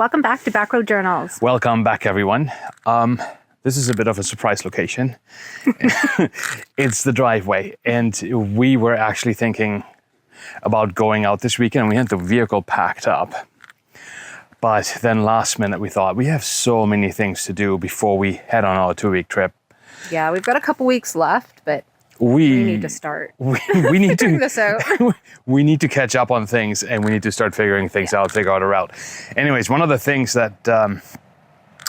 Welcome back to Backroad Journals. Welcome back, everyone. This is a bit of a surprise location. It's the driveway, and we were actually thinking about going out this weekend. We had the vehicle packed up, but then last minute we thought we have so many things to do before we head on our 2-week trip. Yeah, we've got a couple weeks left, but we need to start. We need to figure this out. We need to catch up on things, and we need to start figuring things out, figure out a route. Anyways, one of the things that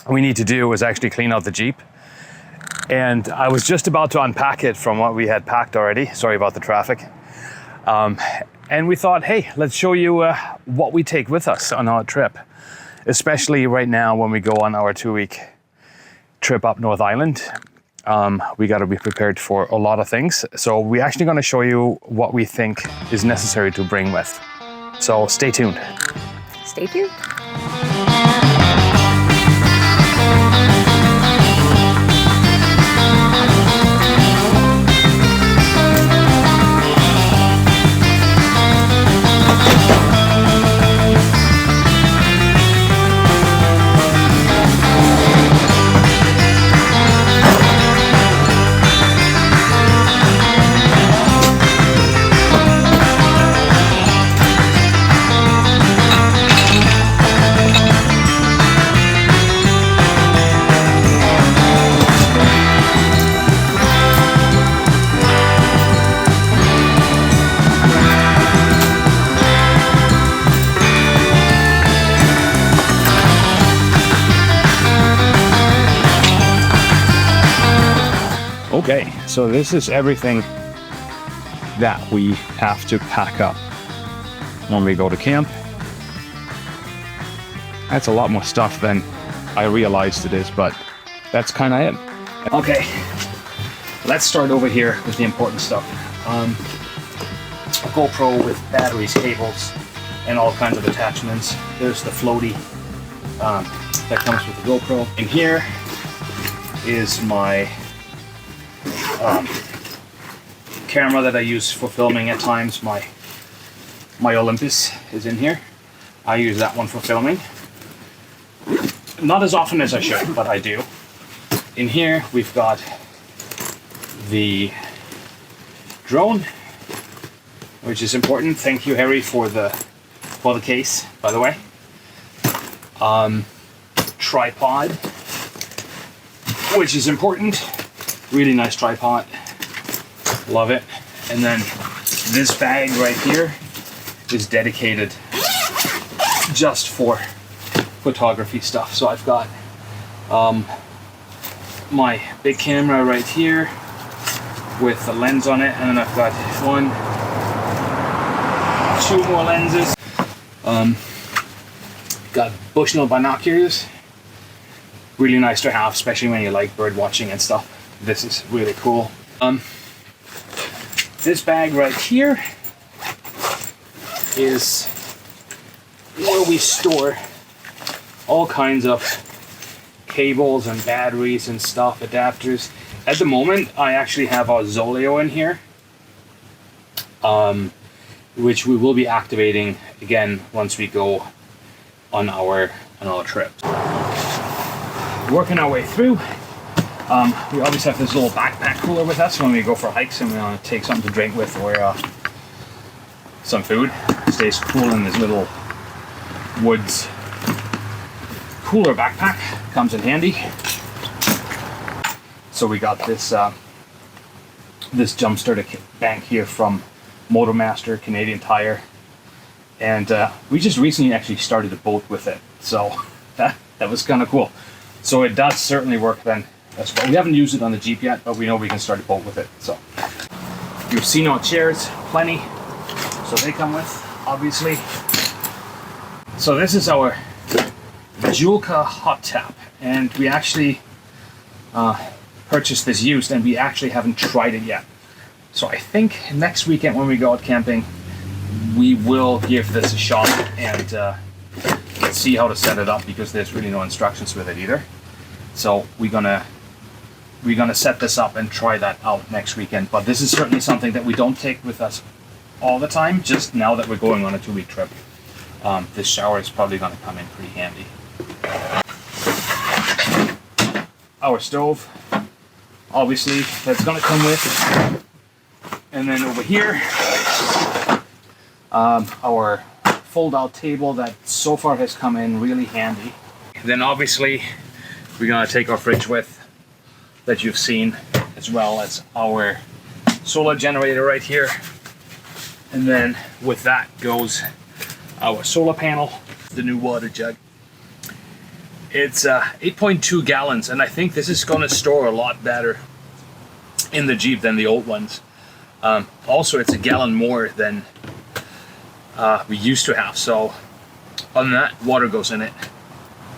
we need to do is actually clean out the Jeep. And I was just about to unpack it from what we had packed already. Sorry about the traffic. And we thought, hey, let's show you what we take with us on our trip, especially right now when we go on our 2-week trip up North Island. We got to be prepared for a lot of things. So we're actually going to show you what we think is necessary to bring with. So stay tuned. Stay tuned. Okay, so this is everything that we have to pack up when we go to camp. That's a lot more stuff than I realized it is, but that's kind of it. Okay, let's start over here with the important stuff. A GoPro with batteries, cables, and all kinds of attachments. There's the floaty that comes with the GoPro. And here is my camera that I use for filming at times. My Olympus is in here. I use that one for filming. Not as often as I should, but I do. In here we've got the drone, which is important. Thank you, Harry, for the case, by the way. Tripod, which is important. Really nice tripod, love it. And then this bag right here is dedicated just for photography stuff. So I've got my big camera right here with the lens on it, and then I've got 2 more lenses. Got Bushnell binoculars, really nice to have, especially when you like bird watching and stuff. This is really cool. This bag right here is where we store all kinds of cables and batteries and stuff, adapters. At the moment, I actually have our Zoleo in here, which we will be activating again once we go on our trip. Working our way through. We always have this little backpack cooler with us when we go for hikes and we want to take something to drink with, or some food. It stays cool in this little woods cooler backpack. Comes in handy. So we got this this jump starter bank here from Motormaster, Canadian Tire, and we just recently actually started a boat with it, so that was kind of cool. So it does certainly work then. That's what we haven't used it on the Jeep yet, but we know we can start a boat with it. So you've seen our chairs, plenty. So they come with, obviously. So this is our Julka hot tap, and we actually purchased this used, and we actually haven't tried it yet. So I think next weekend when we go out camping, we will give this a shot and see how to set it up, because there's really no instructions with it either. So we're gonna set this up and try that out next weekend. But this is certainly something that we don't take with us all the time, just now that we're going on a 2-week trip. This shower is probably gonna come in pretty handy. Our stove, obviously, that's gonna come with. And then over here, our fold-out table that so far has come in really handy. Then obviously, we're gonna take our fridge with that you've seen, as well as our solar generator right here. And then with that goes our solar panel, the new water jug. It's 8.2 gallons, and I think this is gonna store a lot better in the Jeep than the old ones. Also, it's a gallon more than we used to have, so other than that, water goes in it.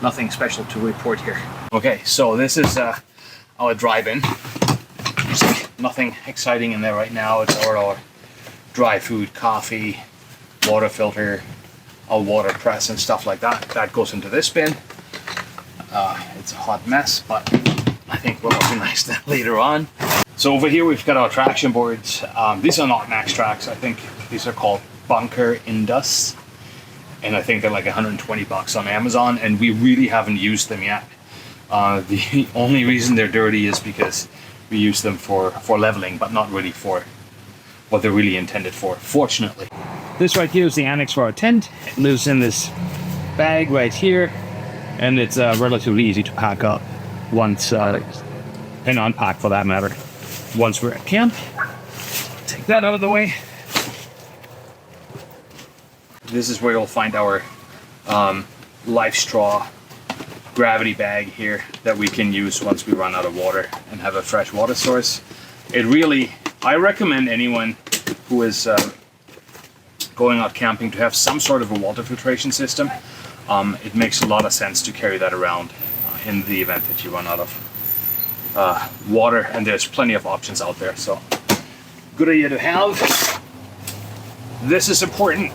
Nothing special to report here. Okay, so this is our drive-in. Nothing exciting in there right now. It's our dry food, coffee, water filter, a water press and stuff like that. That goes into this bin. It's a hot mess, but I think we'll organize that later on. So over here we've got our traction boards. These are not Max Tracks. I think these are called Bunker Indus, and I think they're like 120 bucks on Amazon, and we really haven't used them yet. The only reason they're dirty is because we use them for leveling, but not really for what they're really intended for, fortunately. This right here is the annex for our tent. It lives in this bag right here, and it's relatively easy to pack up once, and unpack for that matter, once we're at camp. Take that out of the way. This is where you'll find our Life Straw gravity bag here that we can use once we run out of water and have a fresh water source. It really, I recommend anyone who is going out camping to have some sort of a water filtration system. It makes a lot of sense to carry that around in the event that you run out of water, and there's plenty of options out there, so good idea to have. This is important,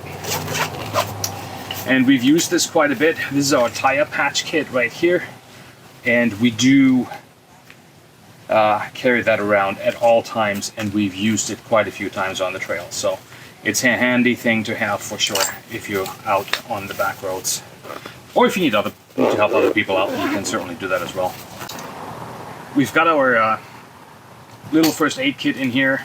and we've used this quite a bit. This is our tire patch kit right here, and we do carry that around at all times, and we've used it quite a few times on the trail, so it's a handy thing to have for sure if you're out on the back roads, or if you need to help other people out, you can certainly do that as well. We've got our little first aid kit in here,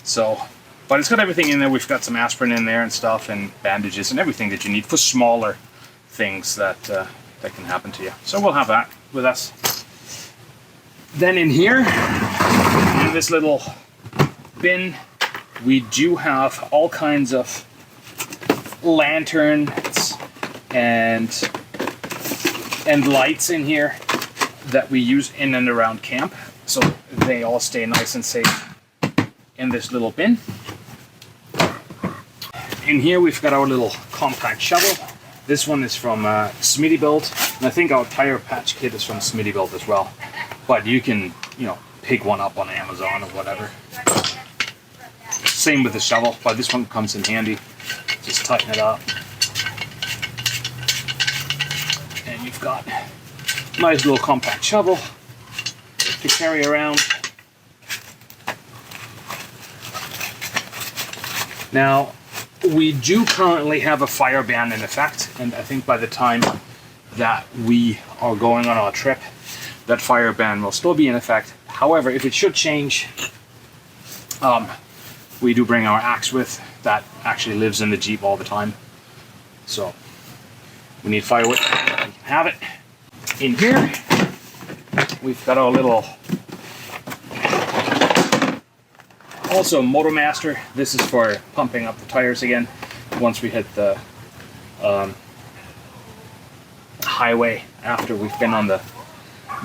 so, but it's got everything in there. We've got some aspirin in there and stuff, and bandages and everything that you need for smaller things that that can happen to you. So we'll have that with us. Then in here, in this little bin, we do have all kinds of lanterns and lights in here that we use in and around camp, so they all stay nice and safe in this little bin. In here we've got our little compact shovel. This one is from Smittybuilt, and I think our tire patch kit is from Smittybuilt as well. But you can, you know, pick one up on Amazon or whatever. Same with the shovel, but this one comes in handy. Just tighten it up. And you've got a nice little compact shovel to carry around. Now, we do currently have a fire ban in effect, and I think by the time that we are going on our trip, that fire ban will still be in effect. However, if it should change, we do bring our axe with. That actually lives in the Jeep all the time. So, we need firewood, we can have it. In here, we've got our little, also Motormaster. This is for pumping up the tires again once we hit the highway after we've been on the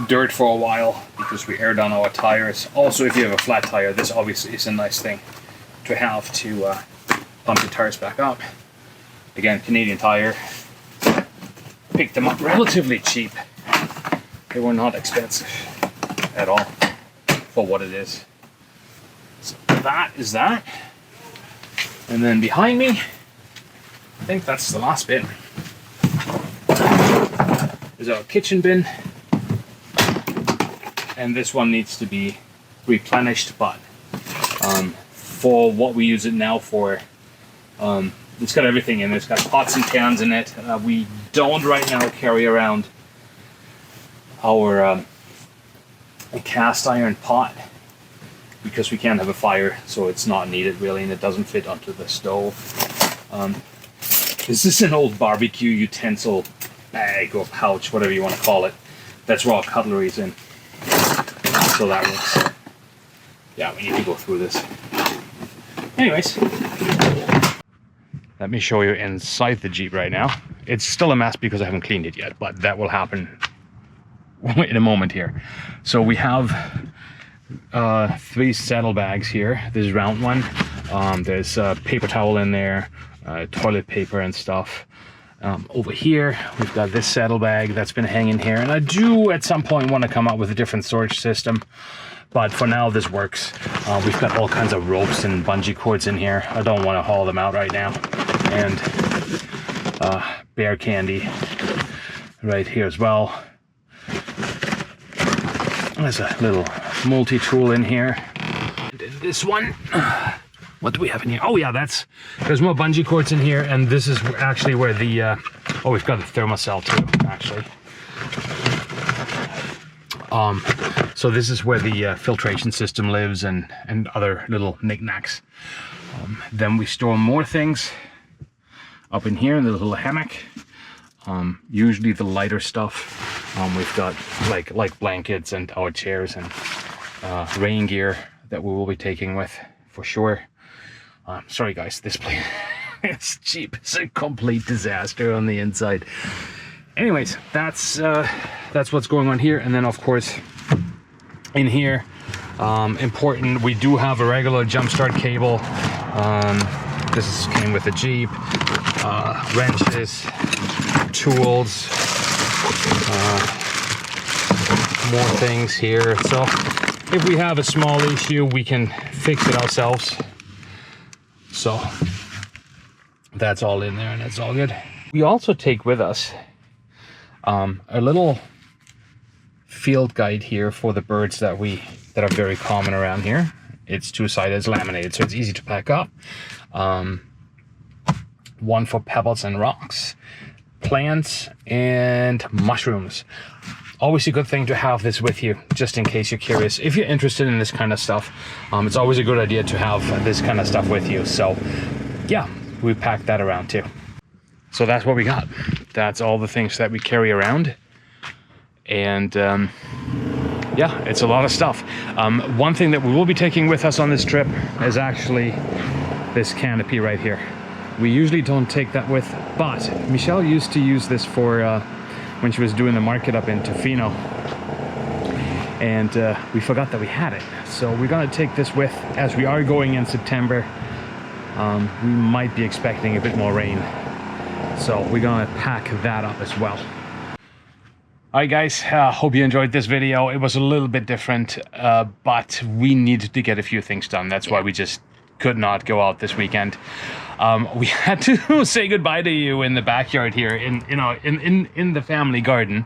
dirt for a while, because we air down our tires. Also, if you have a flat tire, this obviously is a nice thing to have to pump your tires back up. Again, Canadian Tire. Picked them up relatively cheap. They were not expensive at all for what it is. So that is that. And then behind me, I think that's the last bin, is our kitchen bin. And this one needs to be replenished, but for what we use it now for, It's got everything in it. It's got pots and pans in it. We don't right now carry around our a cast iron pot because we can't have a fire, so it's not needed really, and it doesn't fit onto the stove. This is an old barbecue utensil bag or pouch, whatever you want to call it. That's where all cutlery's in. So that works. Yeah, we need to go through this. Anyways, let me show you inside the Jeep right now. It's still a mess because I haven't cleaned it yet, but that will happen in a moment here. So we have 3 saddlebags here. This round one. There's paper towel in there, toilet paper and stuff. Over here, we've got this saddlebag that's been hanging here, and I do at some point want to come up with a different storage system, but for now this works. We've got all kinds of ropes and bungee cords in here. I don't want to haul them out right now. And bear candy right here as well. There's a little multi-tool in here. And in this one, what do we have in here? Oh yeah, there's more bungee cords in here, and this is actually where the, oh, we've got a thermocell too, actually. So this is where the filtration system lives and other little knickknacks. Then we store more things up in here in the little hammock. Usually the lighter stuff. We've got like blankets and our chairs and rain gear that we will be taking with for sure. Sorry guys, this place this Jeep is a complete disaster on the inside. Anyways, that's what's going on here. And then of course in here, important, we do have a regular jump start cable. This came with the Jeep. Wrenches, tools, more things here. So if we have a small issue, we can fix it ourselves. So that's all in there, and it's all good. We also take with us a little field guide here for the birds that are very common around here. It's two-sided, it's laminated, so it's easy to pack up. One for pebbles and rocks, plants, and mushrooms. Always a good thing to have this with you, just in case you're curious. If you're interested in this kind of stuff, it's always a good idea to have this kind of stuff with you. So yeah, we packed that around too. So that's what we got. That's all the things that we carry around. And yeah, it's a lot of stuff. One thing that we will be taking with us on this trip is actually this canopy right here. We usually don't take that with, but Michelle used to use this for when she was doing the market up in Tofino, and we forgot that we had it. So we're gonna take this with as we are going in September. We might be expecting a bit more rain, so we're gonna pack that up as well. All right guys, hope you enjoyed this video. It was a little bit different, but we needed to get a few things done. That's why we just could not go out this weekend. We had to say goodbye to you in the backyard here, in the family garden,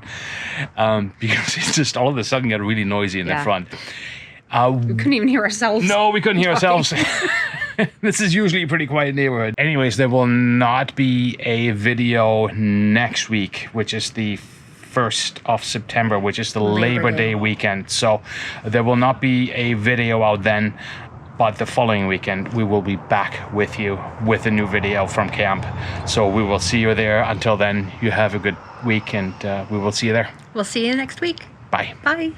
because it's just all of a sudden got really noisy in the front. We couldn't even hear ourselves. No, we couldn't hear ourselves. This is usually a pretty quiet neighborhood. Anyways, there will not be a video next week, which is the 1st of September, which is the Labor Day weekend. So there will not be a video out then. But the following weekend, we will be back with you with a new video from camp. So we will see you there. Until then, you have a good week, and we will see you there. We'll see you next week. Bye. Bye.